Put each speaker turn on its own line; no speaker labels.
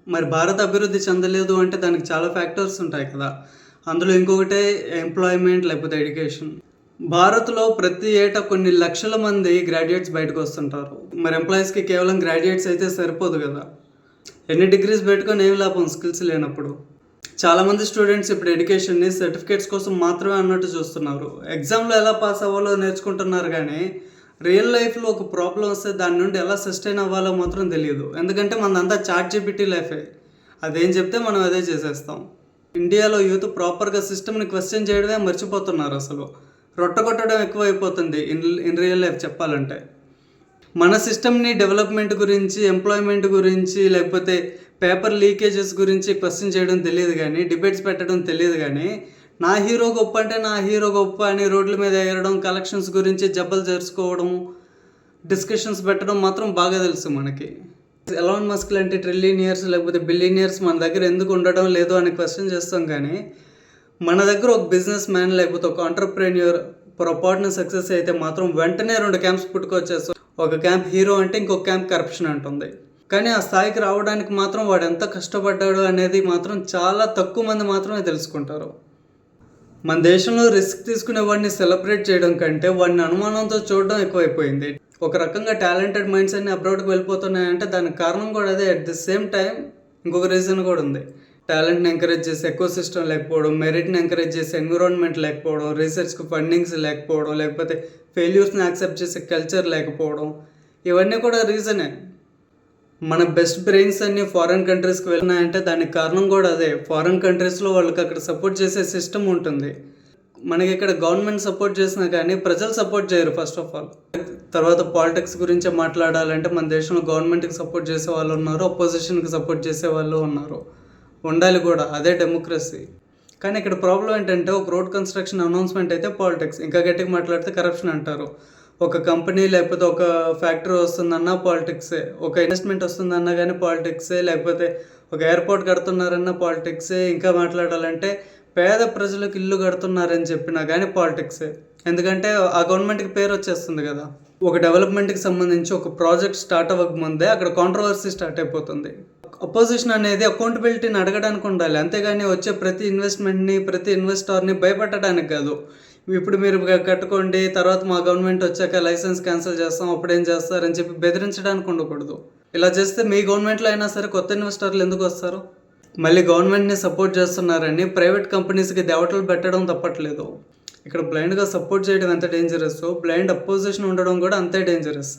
మరి భారత్ అభివృద్ధి చెందలేదు అంటే దానికి చాలా ఫ్యాక్టర్స్ ఉంటాయి కదా. అందులో ఇంకొకటే ఎంప్లాయ్మెంట్ లేకపోతే ఎడ్యుకేషన్. భారత్‌లో ప్రతి ఏటా కొన్ని లక్షల మంది గ్రాడ్యుయేట్స్ బయటకు వస్తుంటారు. మరి ఎంప్లాయీస్‌కి కేవలం గ్రాడ్యుయేట్స్ అయితే సరిపోదు కదా. ఎన్ని డిగ్రీస్ పెట్టుకొని ఏం లాభం స్కిల్స్ లేనప్పుడు. చాలామంది స్టూడెంట్స్ ఇప్పుడు ఎడ్యుకేషన్‌ని సర్టిఫికేట్స్ కోసం మాత్రమే అన్నట్టు చూస్తున్నారు. ఎగ్జామ్‌లో ఎలా పాస్ అవ్వాలో నేర్చుకుంటున్నారు కానీ రియల్ లైఫ్‌లో ఒక ప్రాబ్లమ్ వస్తే దాని నుండి ఎలా సస్టైన్ అవ్వాలో మాత్రం తెలియదు. ఎందుకంటే మనదంతా చాట్‌జీపీటీ లైఫే. అదేం చెప్తే మనం అదే చేసేస్తాం. ఇండియాలో యూత్ ప్రాపర్‌గా సిస్టమ్‌ని క్వెశ్చన్ చేయడమే మర్చిపోతున్నారు అసలు. రొట్టగొట్టడం ఎక్కువైపోతుంది ఇన్ రియల్ లైఫ్ చెప్పాలంటే. మన సిస్టమ్‌ని డెవలప్‌మెంట్ గురించి, ఎంప్లాయ్మెంట్ గురించి, లేకపోతే పేపర్ లీకేజెస్ గురించి క్వెశ్చన్ చేయడం తెలీదు గానీ, డిబేట్స్ పెట్టడం తెలీదు గానీ, నా హీరో గొప్ప అంటే నా హీరో గొప్ప అని రోడ్ల మీద ఎగరడం, కలెక్షన్స్ గురించి జబ్బలు జరుసుకోవడము, డిస్కషన్స్ పెట్టడం మాత్రం బాగా తెలుసు మనకి. ఎలాన్ మస్క్ లాంటి ట్రిలియనియర్స్ లేకపోతే బిలియనియర్స్ మన దగ్గర ఎందుకు ఉండడం లేదు అని క్వెశ్చన్ చేస్తాం కానీ, మన దగ్గర ఒక బిజినెస్ మ్యాన్ లేకపోతే ఒక ఎంటర్‌ప్రెన్యూర్ పొరపాటున సక్సెస్ అయితే మాత్రం వెంటనే 2 క్యాంప్స్ పుట్టుకొచ్చేస్తాయి. ఒక క్యాంప్ హీరో అంటే ఇంకొక క్యాంప్ కరప్షన్ అంటుంది. కానీ ఆ స్థాయికి రావడానికి మాత్రం వాడు ఎంత కష్టపడ్డాడు అనేది మాత్రం చాలా తక్కువ మంది మాత్రమే తెలుసుకుంటారు. మన దేశంలో రిస్క్ తీసుకునే వాడిని సెలబ్రేట్ చేయడం కంటే వాడిని అనుమానంతో చూడడం ఎక్కువైపోయింది. ఒక రకంగా టాలెంటెడ్ మైండ్స్ అన్ని అబ్రాడ్కి వెళ్ళిపోతున్నాయంటే దానికి కారణం కూడా అదే. అట్ ది సేమ్ టైం ఇంకొక రీజన్ కూడా ఉంది. టాలెంట్ని ఎంకరేజ్ చేసే ఎకో సిస్టమ్ లేకపోవడం, మెరిట్ని ఎంకరేజ్ చేసే ఎన్విరాన్మెంట్ లేకపోవడం, రీసెర్చ్కి ఫండింగ్స్ లేకపోవడం, లేకపోతే ఫెయిల్యూర్స్ని యాక్సెప్ట్ చేసే కల్చర్ లేకపోవడం, ఇవన్నీ కూడా రీజనే. మన బెస్ట్ బ్రెయిన్స్ అన్నీ ఫారెన్ కంట్రీస్కి వెళ్ళినాయంటే దానికి కారణం కూడా అదే. ఫారెన్ కంట్రీస్లో వాళ్ళకి అక్కడ సపోర్ట్ చేసే సిస్టమ్ ఉంటుంది. మనకి ఇక్కడ గవర్నమెంట్ సపోర్ట్ చేసినా కానీ ప్రజలు సపోర్ట్ చేయరు ఫస్ట్ ఆఫ్ ఆల్. తర్వాత పాలిటిక్స్ గురించి మాట్లాడాలంటే మన దేశంలో గవర్నమెంట్కి సపోర్ట్ చేసే వాళ్ళు ఉన్నారు, అపోజిషన్కి సపోర్ట్ చేసే వాళ్ళు ఉన్నారు. ఉండాలి కూడా, అదే డెమోక్రసీ. కానీ ఇక్కడ ప్రాబ్లం ఏంటంటే ఒక రోడ్ కన్స్ట్రక్షన్ అనౌన్స్మెంట్ అయితే పాలిటిక్స్, ఇంకా గట్టిగా మాట్లాడితే కరప్షన్ అంటారు. ఒక కంపెనీ లేకపోతే ఒక ఫ్యాక్టరీ వస్తుందన్నా పాలిటిక్సే, ఒక ఇన్వెస్ట్మెంట్ వస్తుందన్నా కానీ పాలిటిక్సే, లేకపోతే ఒక ఎయిర్పోర్ట్ కడుతున్నారన్నా పాలిటిక్సే, ఇంకా మాట్లాడాలంటే పేద ప్రజలకు ఇల్లు కడుతున్నారని చెప్పినా కానీ పాలిటిక్సే. ఎందుకంటే ఆ గవర్నమెంట్కి పేరు వచ్చేస్తుంది కదా. ఒక డెవలప్మెంట్కి సంబంధించి ఒక ప్రాజెక్ట్ స్టార్ట్ అవ్వక ముందే అక్కడ కాంట్రవర్సీ స్టార్ట్ అయిపోతుంది. అపోజిషన్ అనేది అకౌంటబిలిటీని అడగడానికి ఉండాలి, అంతేగాని వచ్చే ప్రతి ఇన్వెస్ట్మెంట్ని, ప్రతి ఇన్వెస్టర్ని భయపెట్టడానికి కాదు. ఇప్పుడు మీరు కట్టుకోండి, తర్వాత మా గవర్నమెంట్ వచ్చాక లైసెన్స్ క్యాన్సిల్ చేస్తాం, అప్పుడేం చేస్తారని చెప్పి బెదిరించడానికి ఉండకూడదు. ఇలా చేస్తే మీ గవర్నమెంట్లో అయినా సరే కొత్త ఇన్వెస్టర్లు ఎందుకు వస్తారు? మళ్ళీ గవర్నమెంట్ని సపోర్ట్ చేస్తున్నారని ప్రైవేట్ కంపెనీస్కి దేవటలు పెట్టడం తప్పట్లేదు. ఇక్కడ బ్లైండ్గా సపోర్ట్ చేయడం ఎంత డేంజరస్, బ్లైండ్ అపోజిషన్ ఉండడం కూడా అంతే డేంజరస్.